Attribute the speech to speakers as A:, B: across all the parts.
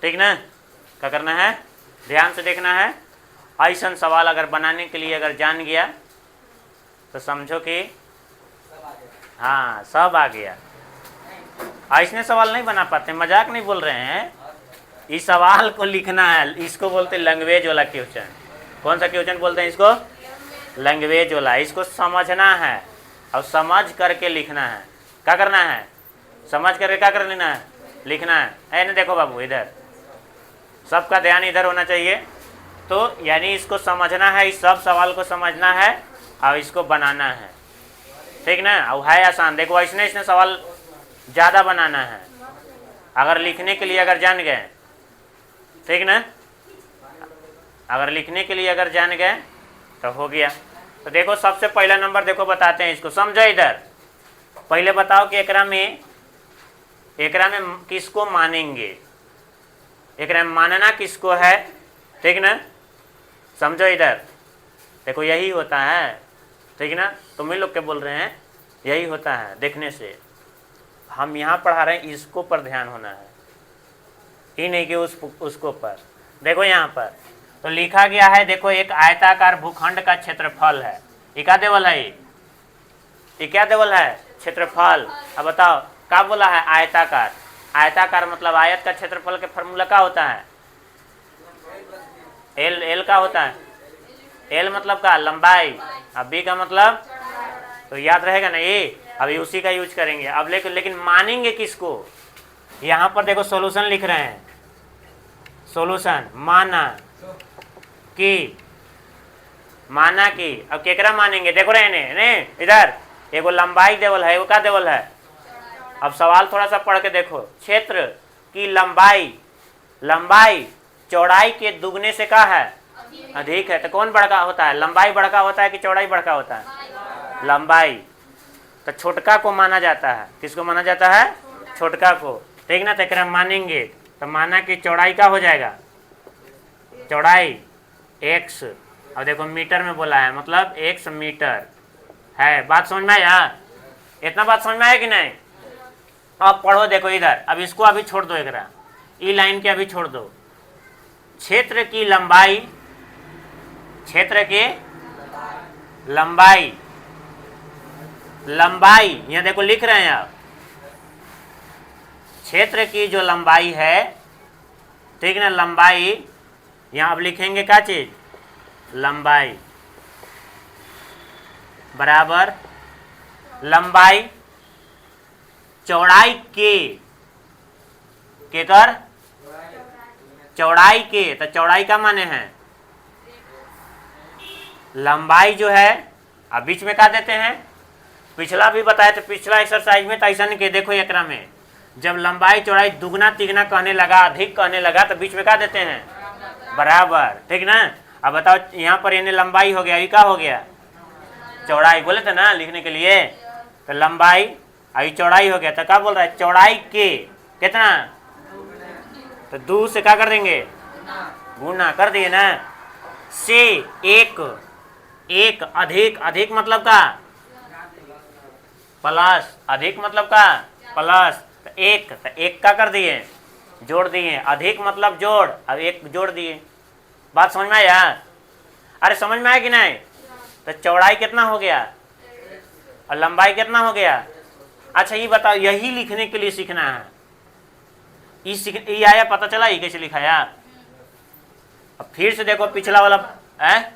A: ठीक ना। क्या करना है, ध्यान से देखना है। ऐसा सवाल अगर बनाने के लिए अगर जान गया तो समझो कि हाँ सब आ गया। ऐसने सवाल नहीं बना पाते, मजाक नहीं बोल रहे हैं। इस सवाल को लिखना है, इसको बोलते लैंग्वेज वाला क्वेश्चन। कौन सा क्वेश्चन बोलते हैं इसको, लैंग्वेज वाला। इसको समझना है और समझ करके लिखना है। क्या करना है, समझ करके क्या कर लेना है, लिखना है। ऐ देखो बाबू, इधर सबका ध्यान इधर होना चाहिए। तो यानी इसको समझना है, इस सब सवाल को समझना है और इसको बनाना है, ठीक ना। और है आसान, देखो इसने सवाल ज़्यादा बनाना है अगर लिखने के लिए अगर जान गए, ठीक ना। अगर लिखने के लिए अगर जान गए तो हो गया। तो देखो सबसे पहला नंबर देखो बताते हैं इसको, समझो इधर। पहले बताओ कि एकरा में किसको मानेंगे, एकरा में मानना किसको है, ठीक ना। समझो इधर, देखो यही होता है, ठीक ना। तुम ही लोग के बोल रहे हैं, यही होता है। देखने से हम यहाँ पढ़ा रहे हैं, इसको पर ध्यान होना है, ही नहीं कि उसको पर। देखो यहाँ पर तो लिखा गया है, देखो एक आयताकार भूखंड का क्षेत्रफल है। ये क्या देवल है, ये क्या देवल है, क्षेत्रफल। अब बताओ क्या बोला है, आयताकार। आयताकार मतलब आयत का क्षेत्रफल के फॉर्मूला क्या होता है, एल का होता है। एल मतलब का लंबाई, अब बी का मतलब, तो याद रहेगा ना ये। अभी उसी का यूज करेंगे अब। लेकिन मानेंगे किसको, यहाँ पर देखो सॉल्यूशन लिख रहे हैं। सॉल्यूशन माना कि, माना कि। अब केकरा मानेंगे, देखो रहे ने इधर एगो लंबाई देवल है, एगो क्या देवल है। अब सवाल थोड़ा सा पढ़ के देखो, क्षेत्र की लंबाई चौड़ाई के दुगने से क्या है, अधिक है। तो कौन बड़का होता है, लंबाई बड़का होता है कि चौड़ाई बड़का होता है, लंबाई। तो छोटका को माना जाता है, किसको माना जाता है, छोटका को, ठीक ना। तो एक मानेंगे तो माना कि चौड़ाई का हो जाएगा, चौड़ाई x। अब देखो मीटर में बोला है, मतलब x मीटर है। बात समझ में आया, इतना बात समझ में आया कि नहीं। अब पढ़ो देखो इधर, अब इसको अभी छोड़ दो, एकरा ई लाइन के अभी छोड़ दो। क्षेत्र की लंबाई, क्षेत्र के लंबाई, लंबाई यहाँ देखो लिख रहे हैं आप, क्षेत्र की जो लंबाई है, ठीक ना। लंबाई यहाँ अब लिखेंगे क्या चीज, लंबाई बराबर लंबाई चौड़ाई के कर चौड़ाई के। तो चौड़ाई का माने है लंबाई जो है। अब बीच में क्या देते हैं, पिछला भी बताया तो पिछला एक्सरसाइज में तो ऐसा नहीं के। देखो एकरा में जब लंबाई चौड़ाई दुगना तिगना कहने लगा, अधिक कहने लगा, तो बीच में क्या देते हैं, बराबर, ठीक ना। अब बताओ यहाँ पर इन्हें लंबाई हो गया, ये क्या हो गया, चौड़ाई। बोले थे ना लिखने के लिए, तो लंबाई अभी चौड़ाई हो गया। तो क्या बोल रहा है, चौड़ाई के कितना, तो 2 से क्या कर देंगे, गुना कर दिए ना, से एक अधिक। अधिक मतलब का प्लस, अधिक मतलब का प्लस। तो एक का कर दिए, जोड़ दिए। अधिक मतलब जोड़, अब एक जोड़ दिए। बात समझ में आया, अरे समझ में आया कि नहीं। तो चौड़ाई कितना हो गया और लंबाई कितना हो गया। अच्छा ये बताओ, यही लिखने के लिए सीखना है, ये आया, पता चला ये कैसे लिखाया। अब फिर से देखो पिछला वाला है,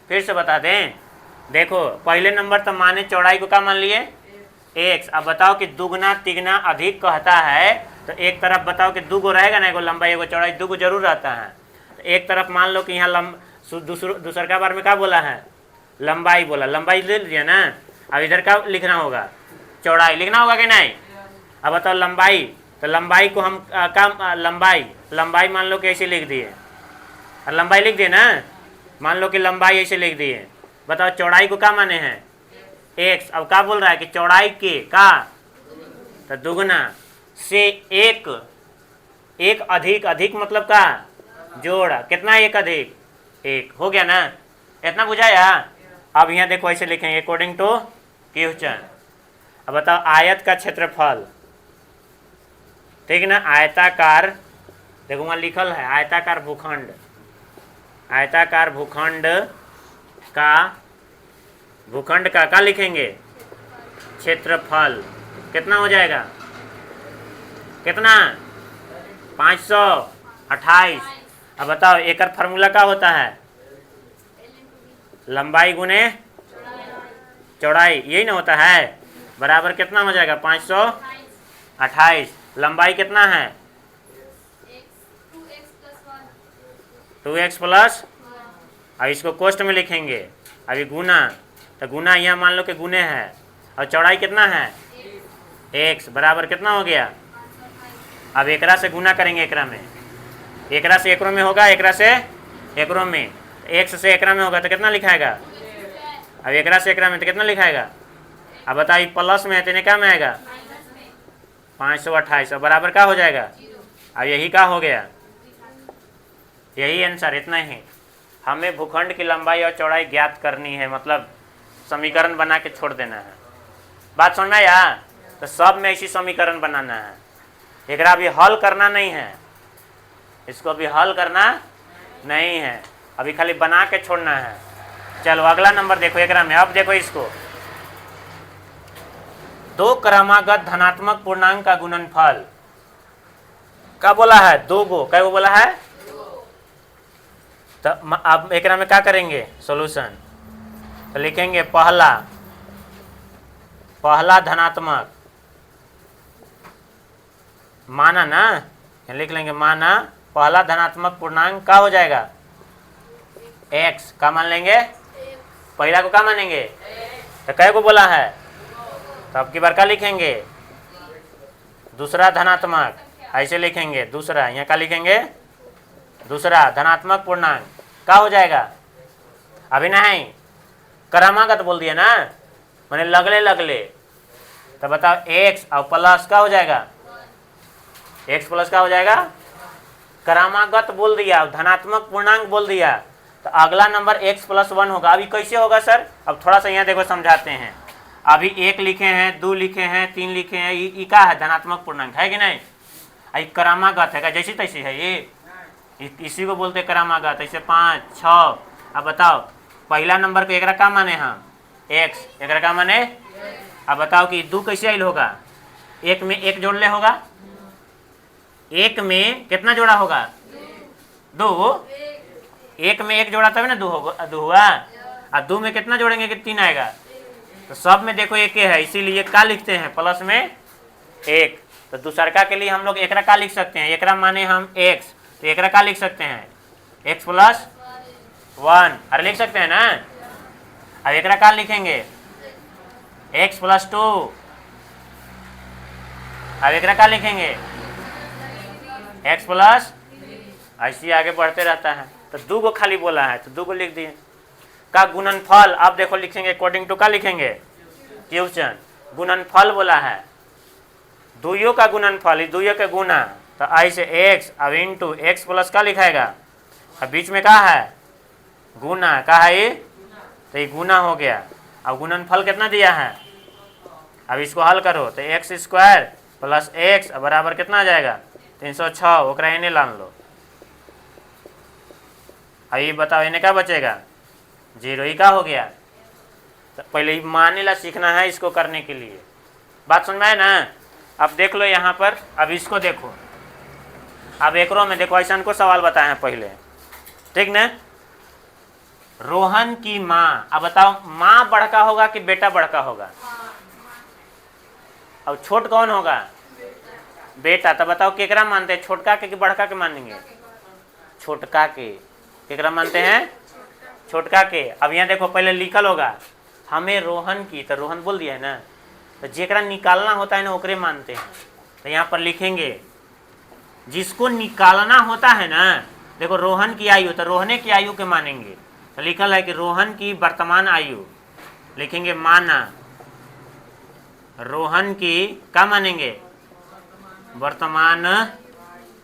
A: फिर से बता दें। देखो पहले नंबर तो माने चौड़ाई को क्या मान लिए, x। अब बताओ कि दुगना तिगना अधिक कहता है, तो एक तरफ बताओ कि 2 गो रहेगा ना, एगो लंबाई एगो चौड़ाई, 2 गो जरूर रहता है। तो एक तरफ मान लो कि यहाँ दूसर का बार में क्या बोला है, लंबाई बोला, लंबाई ले लीजिए ना। अब इधर क्या लिखना होगा, चौड़ाई लिखना होगा कि नहीं। अब बताओ लंबाई, तो लंबाई को हम क्या, लंबाई मान लो कि ऐसे लिख दिए, और लंबाई लिख दिए ना, मान लो कि लंबाई ऐसे लिख दिए। बताओ चौड़ाई को क्या माने हैं, x। अब क्या बोल रहा है कि चौड़ाई के का, तो दुगना से एक अधिक। अधिक मतलब का जोड़, कितना, एक अधिक एक, हो गया ना। इतना बुझाया। अब यहाँ देखो ऐसे लिखेंगे, अकॉर्डिंग टू क्वेश्चन। अब बताओ आयत का क्षेत्रफल, ठीक ना, आयताकार देखो वहाँ लिखल है आयताकार भूखंड, आयताकार भूखंड का लिखेंगे क्षेत्रफल कितना हो जाएगा, कितना 528। अब बताओ एकड़ फार्मूला क्या होता है, लंबाई गुने चौड़ाई, यही ना होता है, बराबर कितना हो जाएगा 528। लंबाई कितना है 2x प्लस, अब इसको कोष्ठ में लिखेंगे, अभी गुना, तो गुना यहाँ मान लो कि गुने है, और चौड़ाई कितना है x, बराबर कितना हो गया। अब एकरा से गुना करेंगे, एकरा में, एकरा से एकरों में होगा, एकरा से एकरों में, x से एकरा में होगा तो कितना लिखाएगा, अब एकरा से एकरा में तो कितना लिखाएगा। अब बताइए प्लस में है तो क्या में आएगा 528, बराबर क्या हो जाएगा। अब यही क्या हो गया, यही आंसर, इतना ही। हमें भूखंड की लंबाई और चौड़ाई ज्ञात करनी है, मतलब समीकरण बना के छोड़ देना है। बात समझ में आया, तो सब में इसी समीकरण बनाना है, एकरा भी हल करना नहीं है, इसको भी हल करना नहीं है, अभी खाली बना के छोड़ना है। चलो अगला नंबर देखो एकरा में। अब देखो इसको, दो क्रमागत धनात्मक पूर्णांक का गुणनफल क्या बोला है, दो गो, क्या वो बोला है। तो अब एकरा में क्या करेंगे सॉल्यूशन, तो लिखेंगे पहला धनात्मक, माना ना, लिख लेंगे माना पहला धनात्मक पूर्णांक क्या हो जाएगा x, का मान लेंगे, पहला को क्या मानेंगे, तो कै को बोला है, तो अब की बार क्या लिखेंगे दूसरा धनात्मक, ऐसे लिखेंगे दूसरा, यहाँ क्या लिखेंगे दूसरा धनात्मक पूर्णांक, क्या हो जाएगा। अभी नहीं क्रमागत बोल दिया ना, मैंने लगले, तो बताओ x और प्लस क्या हो जाएगा, x प्लस क्या हो जाएगा, क्रमागत बोल दिया, धनात्मक पूर्णांक बोल दिया, तो अगला नंबर x प्लस 1 होगा। अभी कैसे होगा सर, अब थोड़ा सा यहाँ देखो समझाते हैं। अभी 1 लिखे हैं, 2 लिखे हैं, 3 लिखे हैं, ये क्या है धनात्मक पूर्णांक है कि नहीं, ये क्रमागत है, जैसी तैसी है ये, इसी को बोलते क्रमागत। ऐसे 5 6। अब बताओ पहला नंबर को एकरा का माने हम x, एकरा का माने। अब बताओ कि 2 कैसे आइल होगा, 1 में 1 जोड़ ले होगा, 1 में कितना जोड़ा होगा 2, 1 में 1 जोड़ा तब ना 2 हुआ, और 2 में कितना जोड़ेंगे कि 3 आएगा, तो सब में देखो 1 है, इसीलिए क्या लिखते हैं प्लस में 1। तो दूसरका के लिए हम लोग एकरा का लिख सकते हैं, एकरा माने हम x, तो एकरा का लिख सकते हैं x प्लस 1, अरे लिख सकते हैं ना। अब एकरा का लिखेंगे x प्लस 2, अब एकरा का लिखेंगे x प्लस, ऐसे आगे बढ़ते रहता है। तो 2 को खाली बोला है तो 2 को लिख दिए। का गुणनफल, आप देखो लिखेंगे अकॉर्डिंग टू, का लिखेंगे क्वेश्चन, गुणनफल बोला है, दुइयों का गुणनफल, दुइयों के गुना, तो ऐसे x अब इंटू एक्स प्लस का लिखाएगा, अब बीच में क्या है गुना, का है ये, तो ये गुना हो गया। अब गुणनफल कितना दिया है, अब इसको हल करो तो एक्स स्क्वायर प्लस एक्स बराबर कितना आ जाएगा 306, ओकरा एने लान लो। अब ये बताओ इन्हें क्या बचेगा 0, ही का हो गया। तो पहले माने ला सीखना है इसको करने के लिए, बात समझ में आए ना। अब देख लो यहाँ पर, अब इसको देखो, अब एकरों में देखो ऐसा को सवाल बताए हैं पहले, ठीक ना। रोहन की माँ, अब बताओ माँ बड़का होगा कि बेटा बड़का होगा, अब छोट कौन होगा बेटा, तो बताओ केकरा मानते हैं, छोटका के कि बड़का के मानेंगे, छोटका के, केकरा मानते हैं छोटका के। अब यहाँ देखो पहले लिखल होगा हमें रोहन की, तो रोहन बोल दिया है ना, तो जेकरा निकालना होता है ना ओकरे मानते हैं। तो यहाँ पर लिखेंगे जिसको निकालना होता है ना, देखो रोहन की आयु, तो रोहने की आयु के मानेंगे, तो लिखल है कि रोहन की वर्तमान आयु, लिखेंगे माना, रोहन की क्या मानेंगे वर्तमान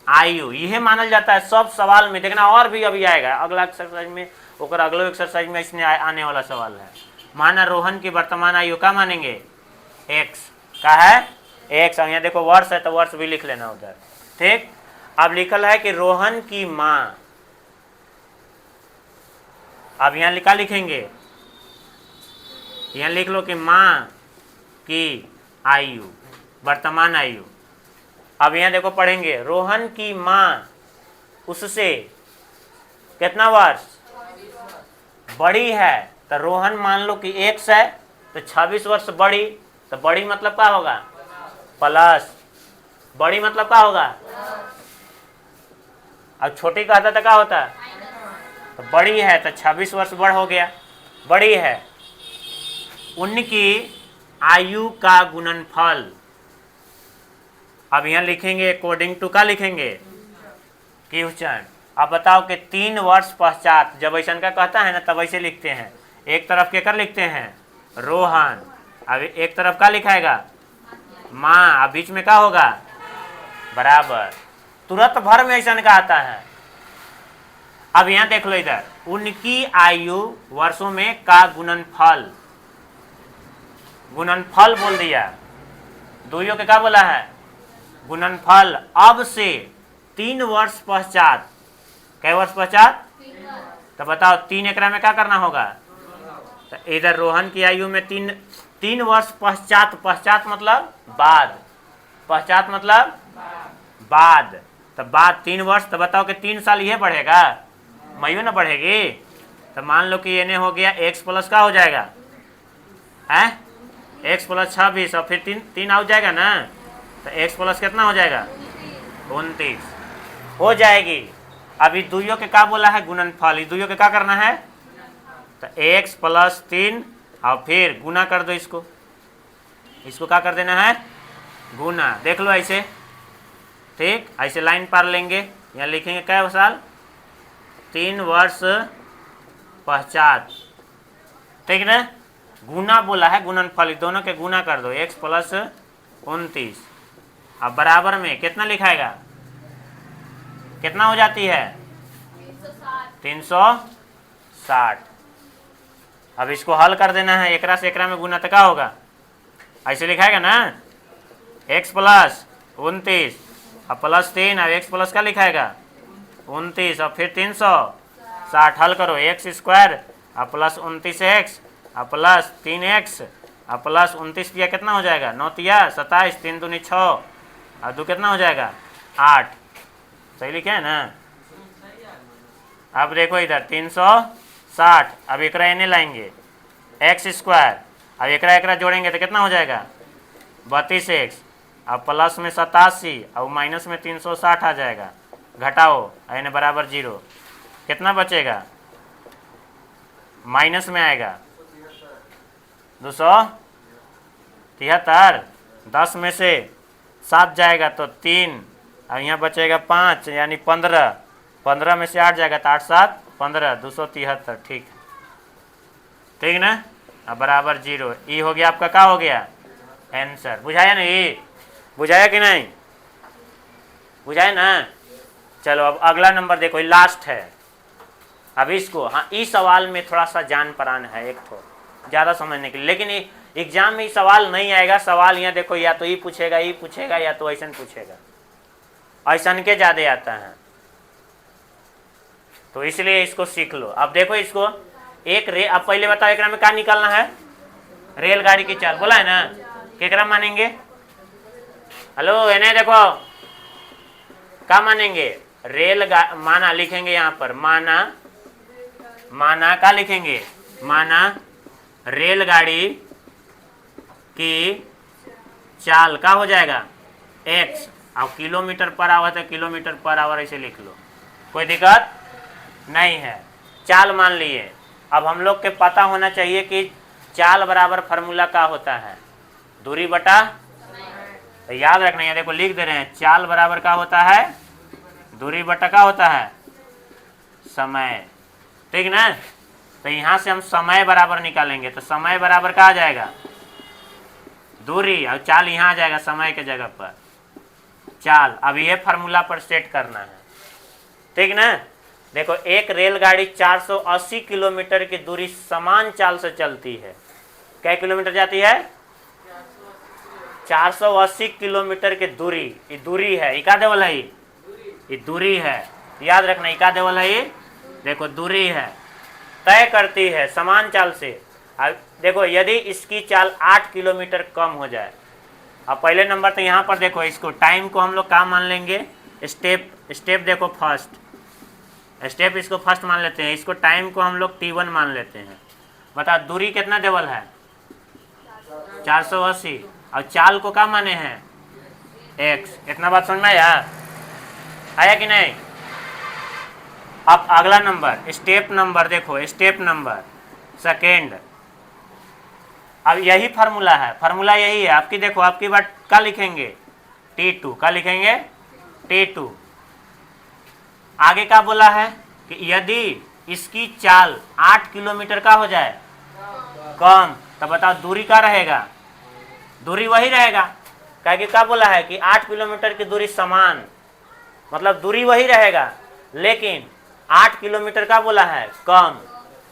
A: आयु, यह मानल जाता है सब सवाल में। देखना और भी अभी आएगा अगला एक्सरसाइज में, ओकर अगलो एक्सरसाइज में इसमें आने वाला सवाल है। माना रोहन की वर्तमान आयु का मानेंगे x, का है x, और यहाँ देखो वर्ष है तो वर्ष भी लिख लेना उधर, ठीक। अब लिखल है कि रोहन की माँ, अब यहाँ लिखा लिखेंगे, यहाँ लिख लो कि माँ की आयु, वर्तमान आयु। अब यहाँ देखो पढ़ेंगे, रोहन की माँ उससे कितना वर्ष बड़ी है, तो रोहन मान लो कि 1 है तो 26 वर्ष बड़ी, तो बड़ी मतलब क्या होगा प्लस, बड़ी मतलब क्या होगा, अब छोटी कहता तो क्या होता, तो बड़ी है तो 26 वर्ष बड़ हो गया, बड़ी है। उनकी आयु का गुणनफल, अब यहाँ लिखेंगे अकॉर्डिंग टू का लिखेंगे क्वेश्चन। अब बताओ कि 3 वर्ष पश्चात, जब ऐसा का कहता है ना तब ऐसे लिखते हैं, एक तरफ के कर लिखते हैं रोहन, अब एक तरफ का लिखाएगा माँ, अब बीच में क्या होगा बराबर, तुरंत भर में ऐसा का आता है। अब यहाँ देख लो इधर, उनकी आयु वर्षों में का गुणनफल, गुणनफल बोल दिया, दुइयों के क्या बोला है गुणनफल। अब से 3 वर्ष पश्चात, कै वर्ष पश्चात, तो बताओ 3 एकरा में क्या करना होगा, तो इधर रोहन की आयु में 3 वर्ष पश्चात, पश्चात मतलब बाद, पश्चात मतलब बाद, तो बाद 3 वर्ष, तो बताओ कि 3 साल ये बढ़ेगा, मयू ना बढ़ेगी, तो मान लो कि ये हो गया x प्लस का हो जाएगा है x प्लस 26, और फिर 3 आ जाएगा ना, तो x प्लस कितना हो जाएगा 29 हो जाएगी। अभी दुइयों के क्या बोला है गुणनफल, दुइयों के क्या करना है, तो x प्लस 3 और फिर गुना कर दो, इसको क्या कर देना है गुना, देख लो ऐसे, ठीक ऐसे लाइन पार लेंगे, यहाँ लिखेंगे क्या साल 3 वर्ष पश्चात, ठीक ना, गुना बोला है गुणनफल, दोनों के गुना कर दो, x प्लस 29, अब बराबर में कितना लिखाएगा, कितना हो जाती है 360। अब इसको हल कर देना है, एकरा से एकरा में गुना तो क्या होगा, ऐसे लिखाएगा ना x प्लस 29 और प्लस 3, अब x प्लस का लिखाएगा 29 और फिर 360, हल करो x स्क्वायर और प्लस 29x और प्लस 3x और प्लस 29 दिया कितना हो जाएगा 9 तिया 27, 3 दूनी 6 और 2 कितना हो जाएगा 8, सही लिखे है ना। अब देखो इधर 360, अब एकरा एने लाएंगे x स्क्वायर, अब एकरा जोड़ेंगे तो कितना हो जाएगा 32x और प्लस में 87 और माइनस में 360 आ जाएगा, घटाओ एने बराबर 0, कितना बचेगा माइनस में आएगा 273, 10 में से 7 जाएगा तो 3, अब यहाँ बचेगा 5 यानी 15, 15 में से 8 जाएगा तो 8 7 15, 273, ठीक ठीक ना, अब बराबर 0, ई हो गया आपका, क्या हो गया आंसर। बुझाया ना, ये बुझाया कि नहीं, बुझाया ना। चलो अब अगला नंबर देखो, लास्ट है। अब इसको, हाँ इस सवाल में थोड़ा सा जान परान है, एक तो ज़्यादा समझने के लिए, लेकिन एग्जाम में सवाल नहीं आएगा। सवाल यहाँ देखो, या तो ये पूछेगा या तो ऐसा पूछेगा, ऐसा के ज़्यादा आता है, तो इसलिए इसको सीख लो। अब देखो इसको अब पहले बताओ एकरा में क्या निकालना है, रेलगाड़ी की चाल बोला है ना, केकरा मानेंगे, हेलो एने देखो क्या मानेंगे, माना लिखेंगे यहाँ पर, माना क्या लिखेंगे, माना रेलगाड़ी की चाल का हो जाएगा x, और किलोमीटर पर आवर है किलोमीटर पर आवर ऐसे लिख लो, कोई दिक्कत नहीं है। चाल मान लिए। अब हम लोग के पता होना चाहिए कि चाल बराबर फार्मूला का होता है, दूरी बटा, तो याद रखना है, देखो लिख दे रहे हैं, चाल बराबर का होता है दूरी बटा का होता है समय, ठीक ना। तो यहाँ से हम समय बराबर निकालेंगे, तो समय बराबर का आ जाएगा दूरी, और चाल यहाँ आ जाएगा समय के जगह पर चाल। अब ये फार्मूला पर सेट करना है, ठीक ना। देखो एक रेलगाड़ी 480 किलोमीटर की दूरी समान चाल से चलती है, क्या किलोमीटर जाती है 480 किलोमीटर की दूरी, ये दूरी है, ये का देवल है ये दूरी है, याद रखना। क्या देवल है ये? देखो दूरी है, तय करती है समान चाल से। अब देखो यदि इसकी चाल 8 किलोमीटर कम हो जाए, अब पहले नंबर तो यहाँ पर देखो इसको टाइम को हम लोग क्या मान लेंगे? स्टेप देखो फर्स्ट स्टेप, इसको फर्स्ट मान लेते हैं, इसको टाइम को हम लोग t1 मान लेते हैं। बता दूरी कितना देवल है? 480। और चाल को क्या माने हैं? x। इतना बात समझ में आया कि नहीं? अब अगला नंबर स्टेप नंबर देखो, स्टेप नंबर सेकेंड। अब यही फार्मूला है, फार्मूला यही है आपकी। देखो आपकी बात क्या लिखेंगे? t2। क्या लिखेंगे? t2। आगे क्या बोला है कि यदि इसकी चाल 8 किलोमीटर का हो जाए कम, तो बताओ दूरी क्या रहेगा? दूरी वही रहेगा, क्योंकि क्या बोला है कि 8 किलोमीटर की दूरी समान, मतलब दूरी वही रहेगा, लेकिन 8 किलोमीटर का बोला है कम।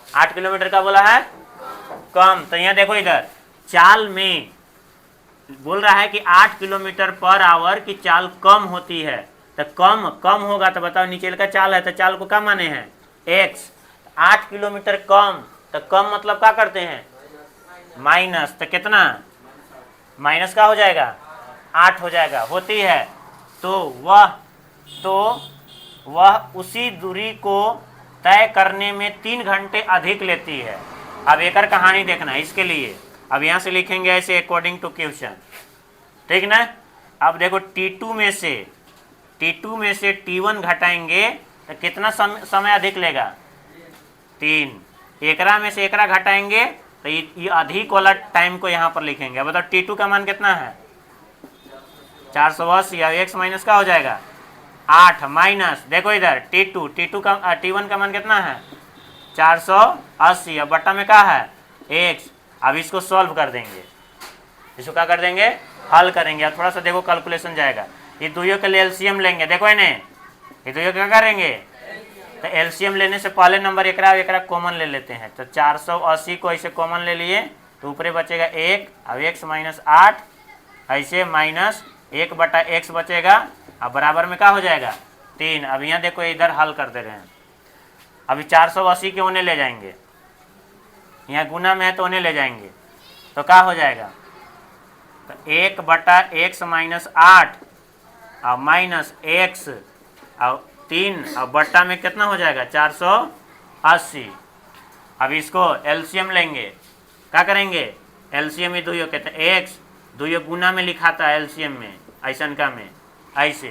A: 8 किलोमीटर का बोला है कम। तो यहाँ देखो इधर चाल में बोल रहा है कि 8 किलोमीटर पर आवर की चाल कम होती है। तो कम होगा तो बताओ, नीचे का चाल है तो चाल को क्या माने हैं? x। 8 किलोमीटर कम, तो कम मतलब क्या करते हैं? माइनस। तो कितना माइनस का हो जाएगा? 8 हो जाएगा। होती है तो वह उसी दूरी को तय करने में 3 घंटे अधिक लेती है। अब एक और कहानी देखना है इसके लिए। अब यहाँ से लिखेंगे ऐसे अकॉर्डिंग टू क्वेश्चन, ठीक ना। अब देखो T2 में से T1 घटाएंगे तो कितना समय अधिक लेगा? 3। एकरा में से एकरा घटाएंगे तो ये अधिक वाला टाइम को यहाँ पर लिखेंगे। अब बताओ T2 का मान कितना है? 480। या x माइनस का हो जाएगा 8 माइनस, देखो इधर T1 का मान कितना है? 480। अब बट्टा में क्या है? x। अब इसको सॉल्व कर देंगे, इसको क्या कर देंगे? हल करेंगे। अब थोड़ा सा देखो कैलकुलेशन जाएगा। ये दोनों के लिए एलसीएम लेंगे। देखो इन्हें, ये दोनों क्या करेंगे? तो एलसीएम लेने से पहले नंबर एकरा कॉमन ले लेते हैं। तो 480 को ऐसे कॉमन ले लिए तो ऊपरे बचेगा 1। अब x माइनस 8 ऐसे माइनस 1/x बचेगा। अब बराबर में क्या हो जाएगा? 3। अब यहाँ देखो इधर हल कर दे रहे हैं। अभी 480 के उन्हें ले जाएंगे, यहाँ गुना में है तो उन्हें ले जाएंगे तो क्या हो जाएगा? तो 1/x माइनस 8 और माइनस x और 3 और बट्टा में कितना हो जाएगा? 480। अब इसको एलसीएम लेंगे, क्या करेंगे? एलसीएम ही दोनों कहते हैं x, दोनों गुना में लिखाता है एलसीएम में, ऐसन का में ऐसे,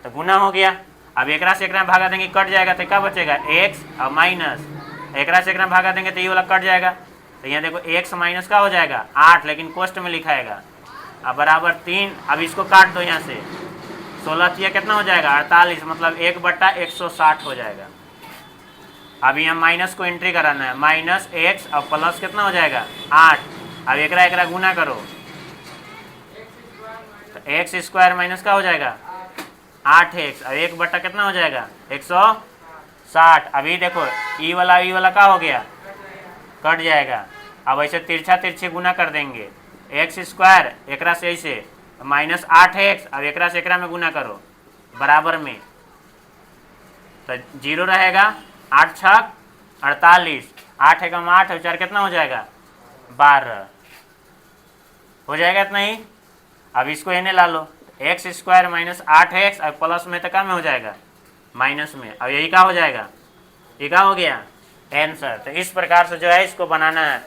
A: तो गुना हो गया। अब एकरा से एकरा भागा देंगे, कट जाएगा तो क्या बचेगा? x और माइनस एकरा से एकरा भागा देंगे तो ये वाला कट जाएगा। तो यहाँ देखो x माइनस का हो जाएगा 8, लेकिन कोष्ट में लिखाएगा। अब बराबर 3। अब इसको काट दो यहाँ से, 16 कितना हो जाएगा? 48, मतलब 1/160 हो जाएगा। अब यहाँ माइनस को एंट्री कराना है, माइनस x और प्लस कितना हो जाएगा? 8। अब एकरा गुना करो तो x² माइनस का हो जाएगा 8x और 1 कितना हो जाएगा? 160। अभी देखो ई वाला क्या हो गया? कट जाएगा। अब ऐसे तिरछे गुना कर देंगे, x² एकरा से ऐसे माइनस 8x और एकरा से एकरा में गुना करो बराबर में, तो 0 रहेगा। 8 छक 48, 8 एकम 8 और 4 कितना हो जाएगा? 12 हो जाएगा इतना ही। अब इसको इन्हें ला लो, x² माइनस 8x और प्लस में तो क्या में हो जाएगा? माइनस में। अब यही क्या हो जाएगा? ये क्या हो गया? आंसर। तो इस प्रकार से जो है इसको बनाना है।